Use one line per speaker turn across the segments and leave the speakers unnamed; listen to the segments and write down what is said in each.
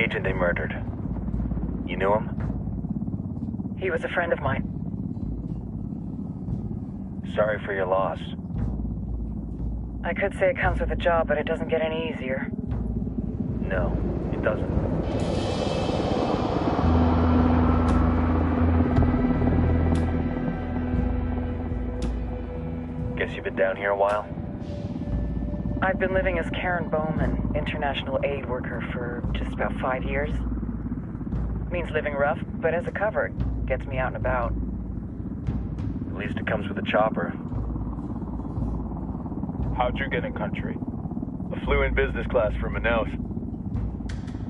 agent they murdered. You knew him?
He was a friend of mine.
Sorry for your loss.
I could say it comes with a job, but it doesn't get any easier.
No, it doesn't. Guess you've been down here a while?
I've been living as Karen Bowman, international aid worker, for just about 5 years. Means living rough, but as a cover, it gets me out and about.
At least it comes with a chopper.
How'd you get in country? I flew in business class from Manaus.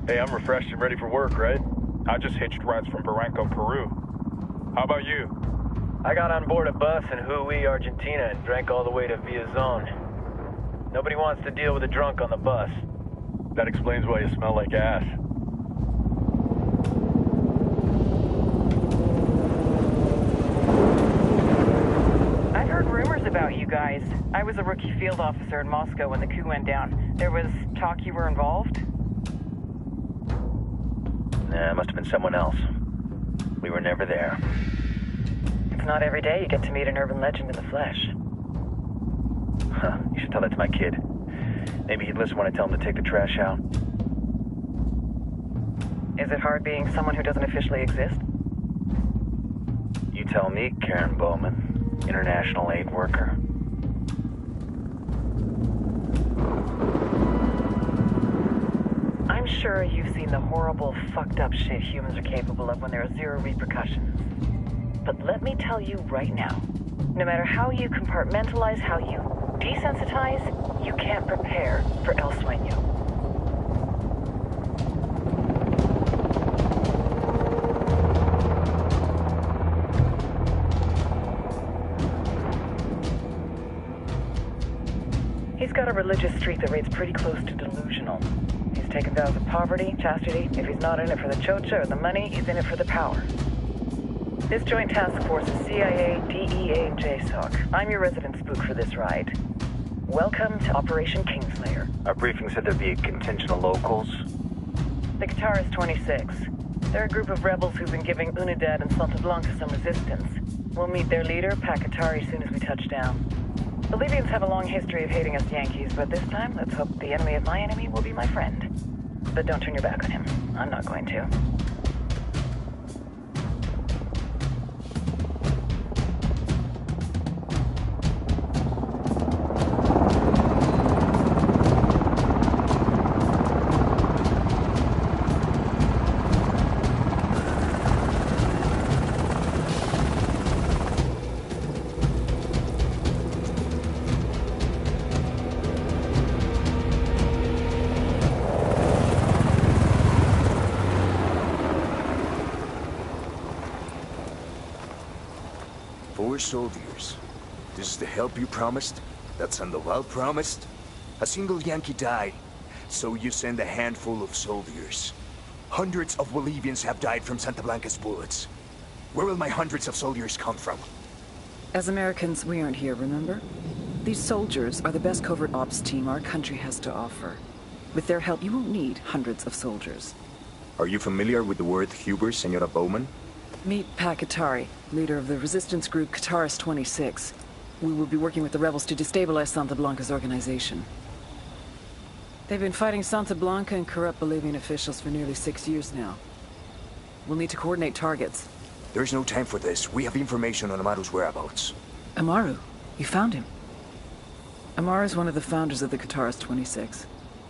Hey, I'm refreshed and ready for work, right? I just hitched rides from Barranco, Peru. How about you?
I got on board a bus in Jujuy, Argentina, and drank all the way to Villazon. Nobody wants to deal with a drunk on the bus.
That explains why you smell like ass.
I've heard rumors about you guys. I was a rookie field officer in Moscow when the coup went down. There was talk you were involved?
Nah, it must have been someone else. We were never there.
It's not every day you get to meet an urban legend in the flesh.
Huh, you should tell that to my kid. Maybe he'd listen when I tell him to take the trash out.
Is it hard being someone who doesn't officially exist?
You tell me, Karen Bowman, international aid worker.
I'm sure you've seen the horrible, fucked up shit humans are capable of when there are zero repercussions. But let me tell you right now, no matter how you compartmentalize, how you desensitize, you can't prepare for El Sueño. He's got a religious streak that rates pretty close to delusional. He's taken vows of poverty, chastity. If he's not in it for the chocha or the money, he's in it for the power. This joint task force is CIA, DEA, and JSOC. I'm your resident spook for this ride. Welcome to Operation Kingslayer.
Our briefing said there'd be a contingent of locals.
The Guitarist 26. They're a group of rebels who've been giving Unidad and Santa Blanca some resistance. We'll meet their leader, Pakatari, soon as we touch down. The Libyans have a long history of hating us Yankees, but this time, let's hope the enemy of my enemy will be my friend. But don't turn your back on him. I'm not going to.
Soldiers. This is the help you promised? That Sandoval promised? A single Yankee died, so you send a handful of soldiers. Hundreds of Bolivians have died from Santa Blanca's bullets. Where will my hundreds of soldiers come from?
As Americans, we aren't here, remember? These soldiers are the best covert ops team our country has to offer. With their help, you won't need hundreds of soldiers.
Are you familiar with the word Huber, Senora Bowman?
Meet Pakatari, leader of the resistance group Guitarist 26. We will be working with the rebels to destabilize Santa Blanca's organization. They've been fighting Santa Blanca and corrupt Bolivian officials for nearly 6 years now. We'll need to coordinate targets.
There's no time for this. We have information on Amaru's whereabouts.
Amaru? You found him? Amaru is one of the founders of the Guitarist 26.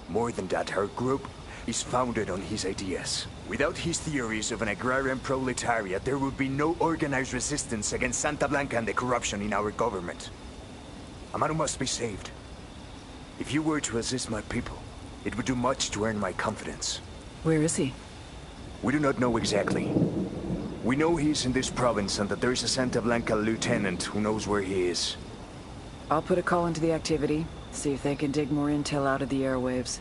More than that, her group is founded on his ideas. Without his theories of an agrarian proletariat, there would be no organized resistance against Santa Blanca and the corruption in our government. Amaru must be saved. If you were to assist my people, it would do much to earn my confidence.
Where is he?
We do not know exactly. We know he's in this province and that there's a Santa Blanca lieutenant who knows where he is.
I'll put a call into the activity, see if they can dig more intel out of the airwaves.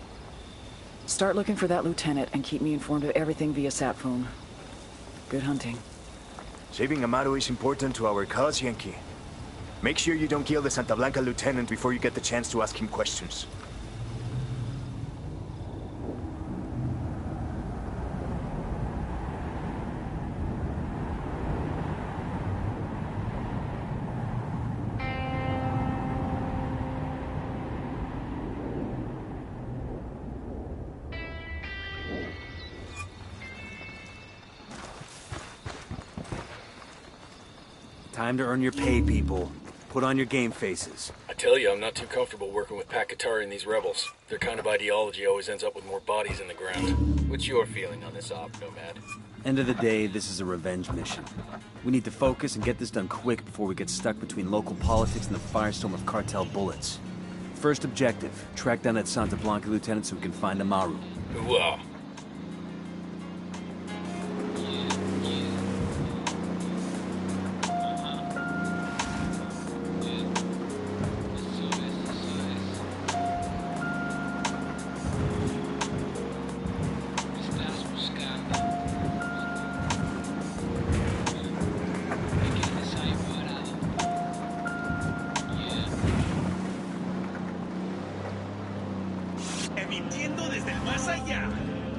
Start looking for that lieutenant and keep me informed of everything via sat phone. Good hunting.
Saving Amaru is important to our cause, Yankee. Make sure you don't kill the Santa Blanca lieutenant before you get the chance to ask him questions.
Time to earn your pay, people. Put on your game faces.
I tell you, I'm not too comfortable working with Pakatari and these rebels. Their kind of ideology always ends up with more bodies in the ground. What's your feeling on this op, Nomad?
End of the day, this is a revenge mission. We need to focus and get this done quick before we get stuck between local politics and the firestorm of cartel bullets. First objective, track down that Santa Blanca lieutenant so we can find Amaru.
Hooah!
Emitiendo desde el más allá,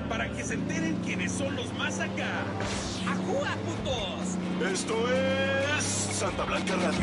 para que se enteren quiénes son los más acá. ¡Ajúa, putos!
Esto es Santa Blanca Radio.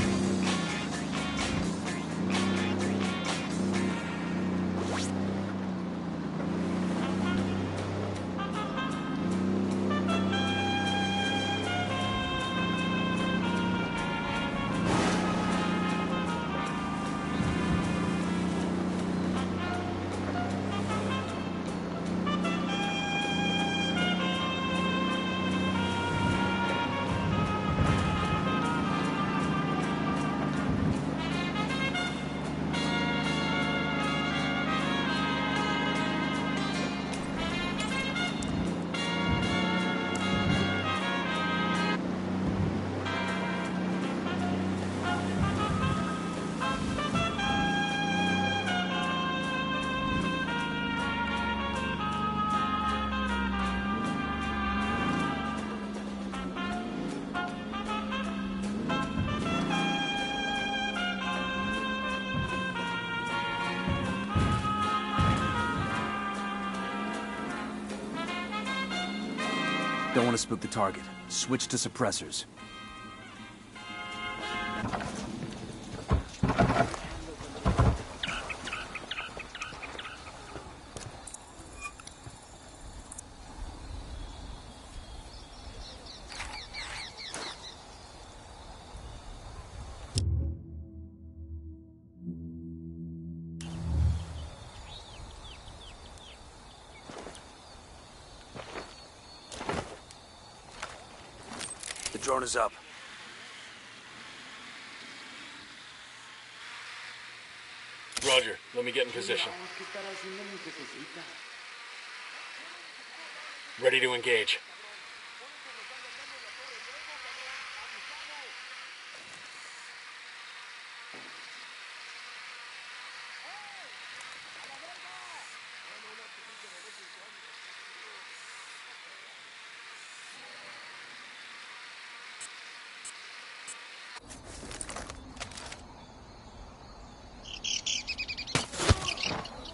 Don't want to spook the target. Switch to suppressors. The drone is up.
Roger, let me get in position. Ready to engage.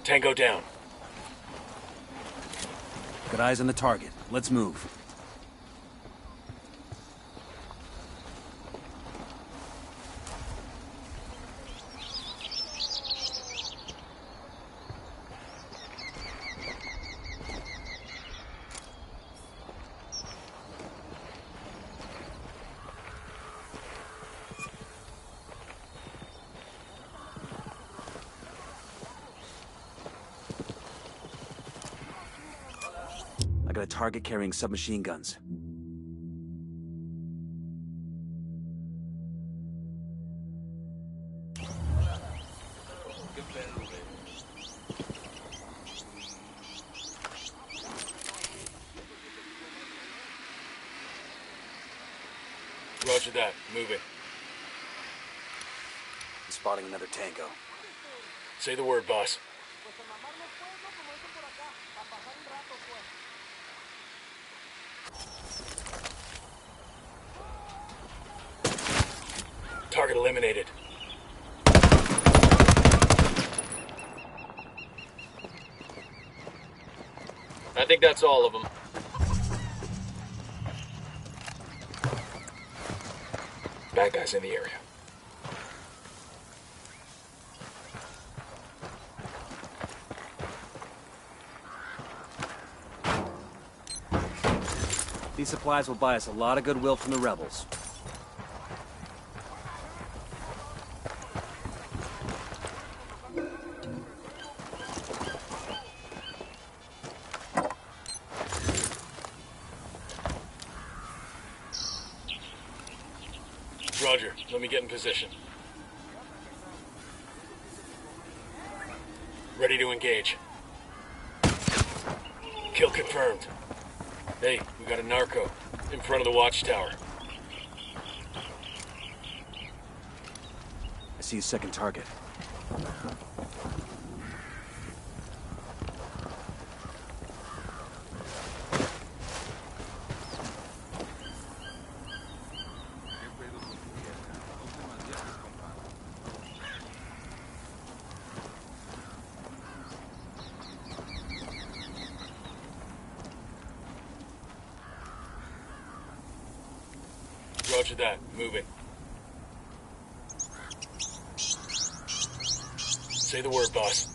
Tango down.
Got eyes on the target. Let's move. I got a target carrying submachine guns.
Roger that. Moving.
I'm spotting another tango.
Say the word, boss. Target eliminated. I think that's all of them. Bad guys in the area.
These supplies will buy us a lot of goodwill from the rebels.
Roger, let me get in position. Ready to engage. Kill confirmed. Hey, we got a narco in front of the watchtower.
I see a second target.
Roger that. Moving. Say the word, boss.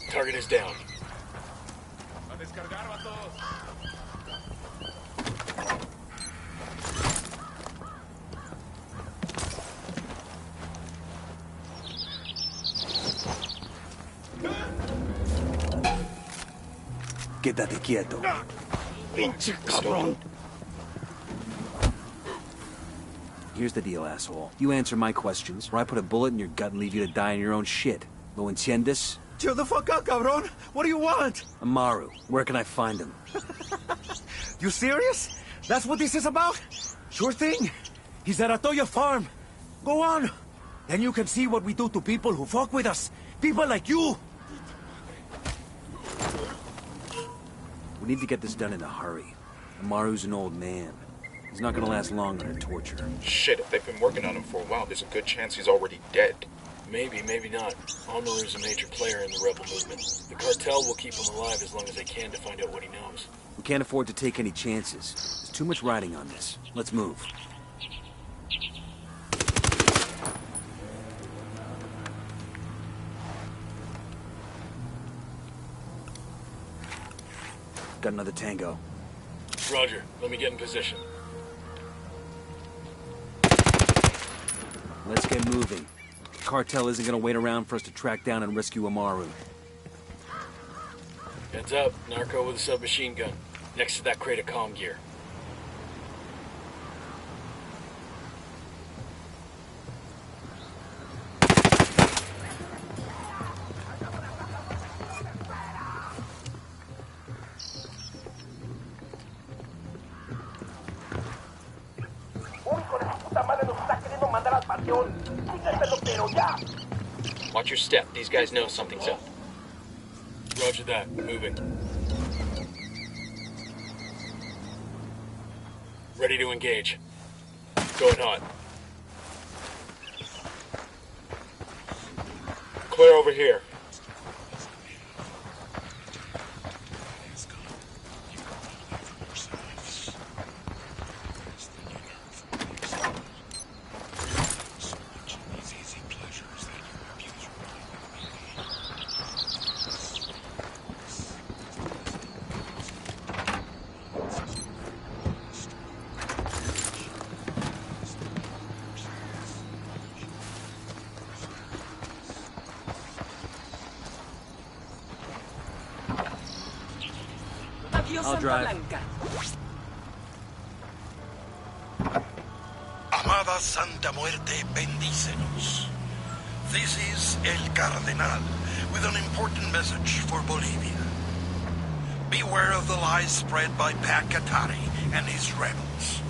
Target is down.
Quédate quieto.
Pinche cabrón.
Here's the deal, asshole. You answer my questions, or I put a bullet in your gut and leave you to die in your own shit. ¿Lo entiendes?
Chill the fuck out, cabrón. What do you want?
Amaru, where can I find him?
You serious? That's what this is about? Sure thing. He's at Atoya Farm. Go on. Then you can see what we do to people who fuck with us. People like you.
We need to get this done in a hurry. Amaru's an old man. He's not gonna last long under torture.
Shit, if they've been working on him for a while, there's a good chance he's already dead.
Maybe, maybe not. Amaru's a major player in the rebel movement. The cartel will keep him alive as long as they can to find out what he knows.
We can't afford to take any chances. There's too much riding on this. Let's move. Got another tango.
Roger, let me get in position.
Let's get moving. The cartel isn't gonna wait around for us to track down and rescue Amaru.
Heads up, narco with a submachine gun. Next to that crate of comm gear.
Watch your step. These guys know something's up.
Roger that. Moving. Ready to engage. Going hot. Clear over here.
I'll drive.
Amada Santa Muerte, bendícenos. This is El Cardenal with an important message for Bolivia. Beware of the lies spread by Pacatari and his rebels.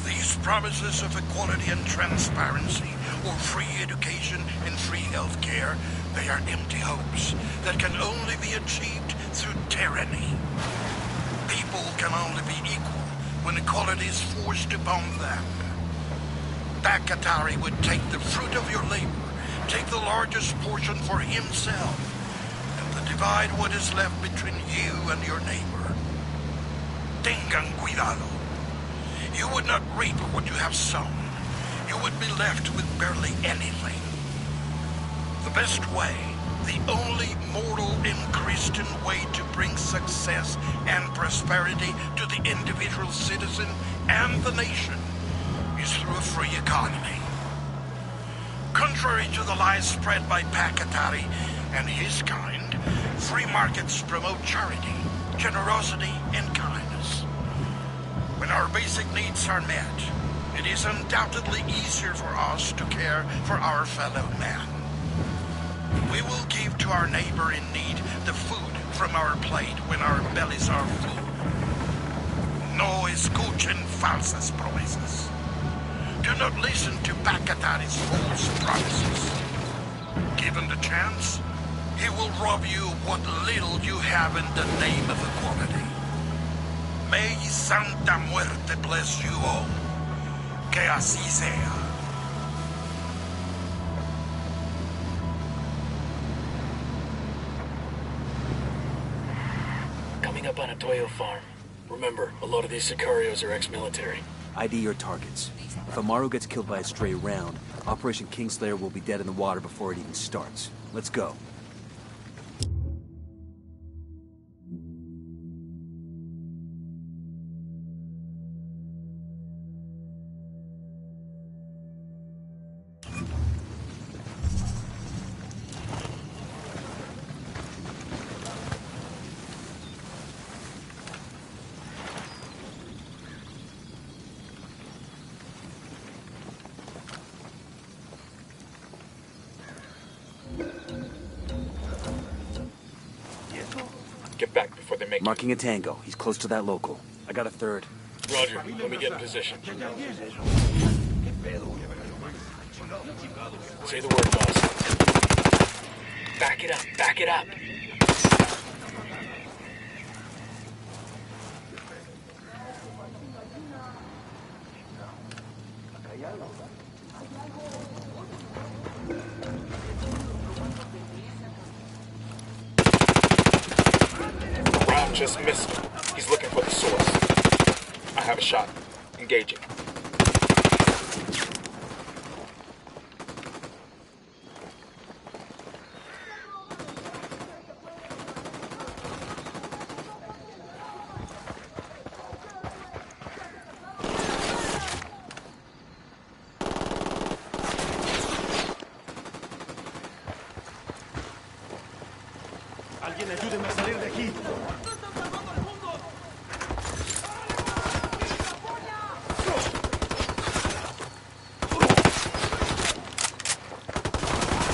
These promises of equality and transparency, or free education and free health care, they are empty hopes that can only be achieved through tyranny. People can only be equal when equality is forced upon them. Pacatari would take the fruit of your labor, take the largest portion for himself, and divide what is left between you and your neighbor. Tengan cuidado. You would not reap what you have sown. You would be left with barely anything. The best way, the only moral and Christian way to bring success and prosperity to the individual citizen and the nation is through a free economy. Contrary to the lies spread by Pacatari and his kind, free markets promote charity, generosity, and kindness. When our basic needs are met, it It is undoubtedly easier for us to care for our fellow man. We will give to our neighbor in need the food from our plate when our bellies are full. No escuchen falsas promesas. Do not listen to Bakatari's false promises. Given the chance, he will rob you what little you have in the name of equality. May Santa Muerte bless you all. Que así sea.
Coming up on a Toyo farm. Remember, a lot of these Sicarios are ex-military.
ID your targets. If Amaru gets killed by a stray round, Operation Kingslayer will be dead in the water before it even starts. Let's go.
Get back before they make
Marking a tango. He's close to that local. I got a third.
Roger, let me get in position. Say the word, boss. Back it up, back it up.
Round just missed him. He's looking for the source. I have a shot. Engaging.
Alguien ayúdeme a salir de aquí.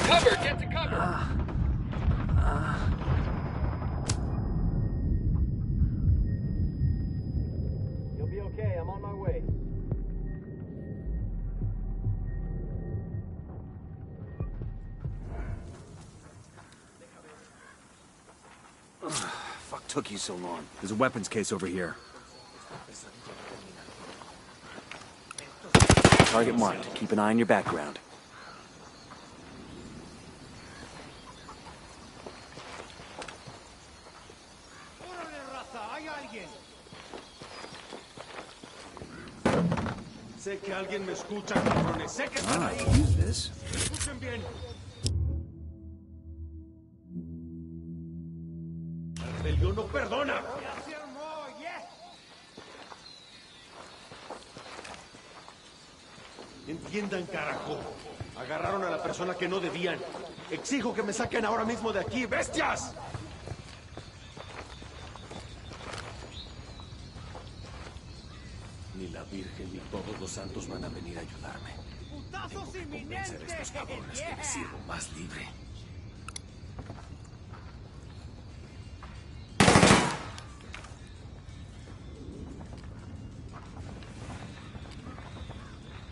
Cover, get to cover.
You'll be okay. I'm on my way.
Fuck took you so long? There's a weapons case over here. Target marked. Keep an eye on your background.
Sé que alguien me escucha, cabrones. Sé que están
I
ahí.
can use this.
Escuchen bien. La rebelión no perdona. Entiendan, carajo. Agarraron a la persona que no debían. Exijo que me saquen ahora mismo de aquí, bestias. Ni la Virgen ni todos los santos van a venir a ayudarme. Tengo que convencer a estos cabrones que me sirvo más libre.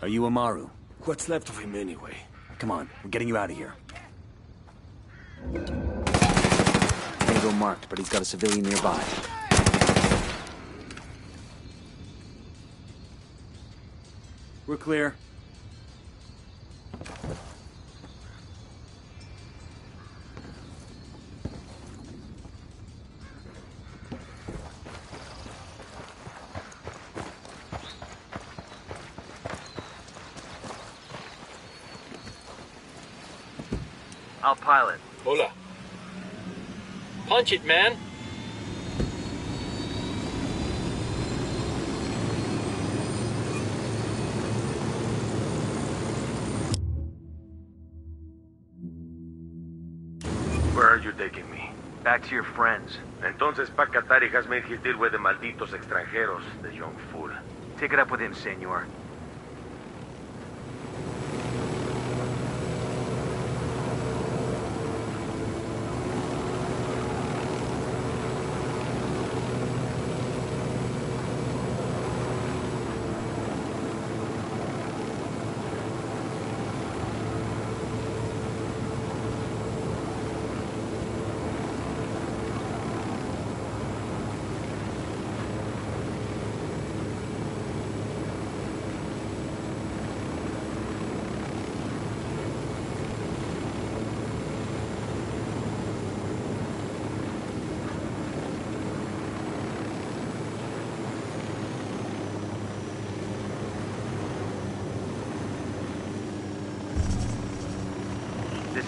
Are you Amaru?
What's left of him anyway?
Come on, we're getting you out of here. Tango marked, but he's got a civilian nearby. We're clear.
I'll pilot.
Hola. Punch it, man.
Where are you taking me?
Back to your friends.
Entonces Pacatari has made his deal with the malditos extranjeros, the young fool.
Take it up with him, senor.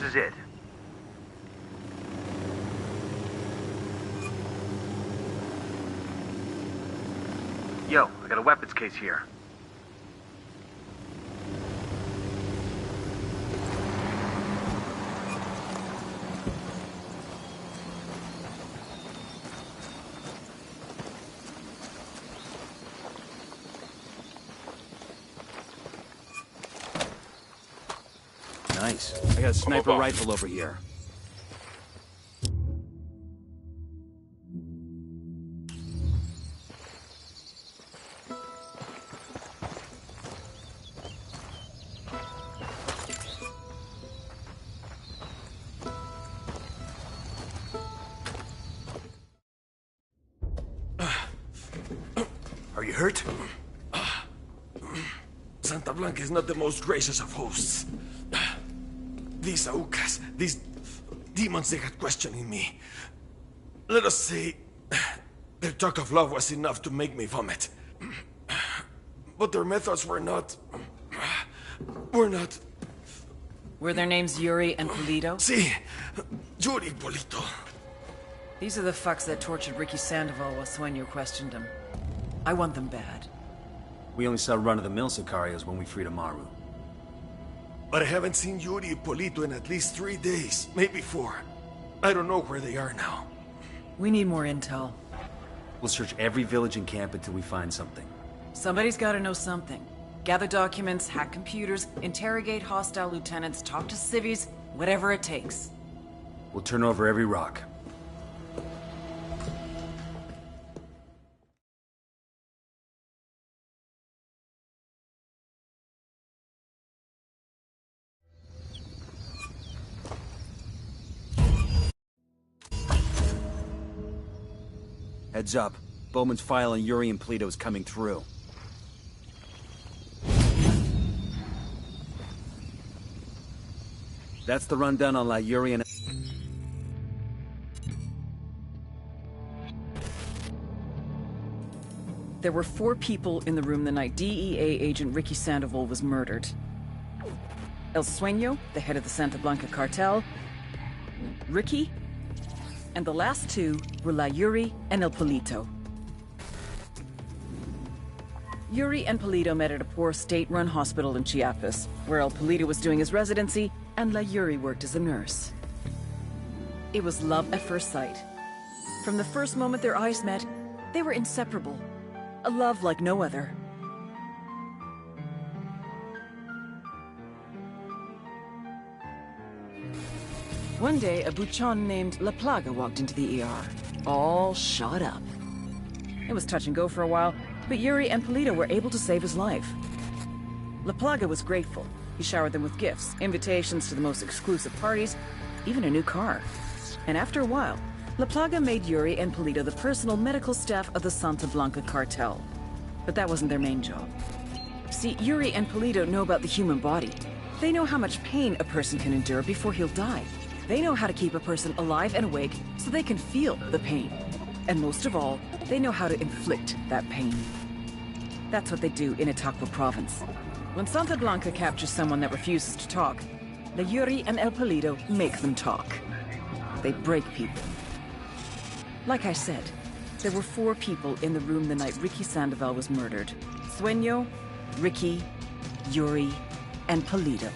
is it. Yo, I got a weapons case here.
Nice. I got a sniper rifle over here.
Are you hurt?
Santa Blanca is not the most gracious of hosts. These Aucas, these demons, they got questioning me. Let us say, their talk of love was enough to make me vomit. But their methods were not...
Were their names Yuri and Polito?
Si, Yuri Polito.
These are the fucks that tortured Ricky Sandoval while Sueño questioned him. I want them bad.
We only saw run-of-the-mill Sicarios when we freed Amaru.
But I haven't seen Yuri and Polito in at least 3 days, maybe 4. I don't know where they are now.
We need more intel.
We'll search every village and camp until we find something.
Somebody's gotta know something. Gather documents, hack computers, interrogate hostile lieutenants, talk to civvies, whatever it takes.
We'll turn over every rock. Heads up. Bowman's file on Yuri and Polito is coming through. That's the rundown on La Yuri and...
There were 4 people in the room the night DEA agent Ricky Sandoval was murdered. El Sueño, the head of the Santa Blanca cartel, Ricky, and the last 2 were La Yuri and El Polito. Yuri and Polito met at a poor state-run hospital in Chiapas, where El Polito was doing his residency and La Yuri worked as a nurse. It was love at first sight. From the first moment their eyes met, they were inseparable. A love like no other. One day, a buchon named La Plaga walked into the ER, all shot up. It was touch and go for a while, but Yuri and Polito were able to save his life. La Plaga was grateful. He showered them with gifts, invitations to the most exclusive parties, even a new car. And after a while, La Plaga made Yuri and Polito the personal medical staff of the Santa Blanca cartel. But that wasn't their main job. See, Yuri and Polito know about the human body. They know how much pain a person can endure before he'll die. They know how to keep a person alive and awake so they can feel the pain. And most of all, they know how to inflict that pain. That's what they do in Itaqua province. When Santa Blanca captures someone that refuses to talk, La Yuri and El Polito make them talk. They break people. Like I said, there were 4 people in the room the night Ricky Sandoval was murdered. Sueño, Ricky, Yuri, and Polito.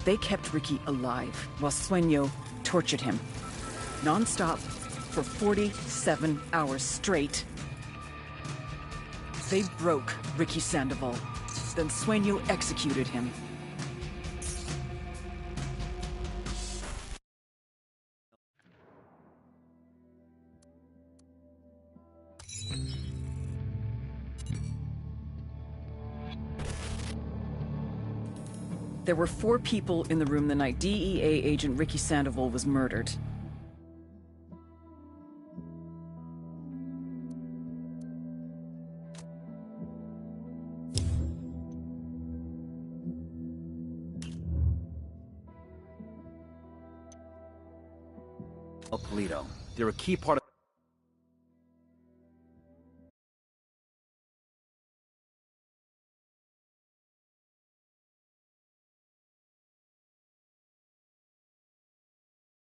They kept Ricky alive while Sueño tortured him. Non-stop for 47 hours straight. They broke Ricky Sandoval. Then Sueño executed him. There were 4 people in the room the night DEA agent Ricky Sandoval was murdered.
El Polito. They're a key part of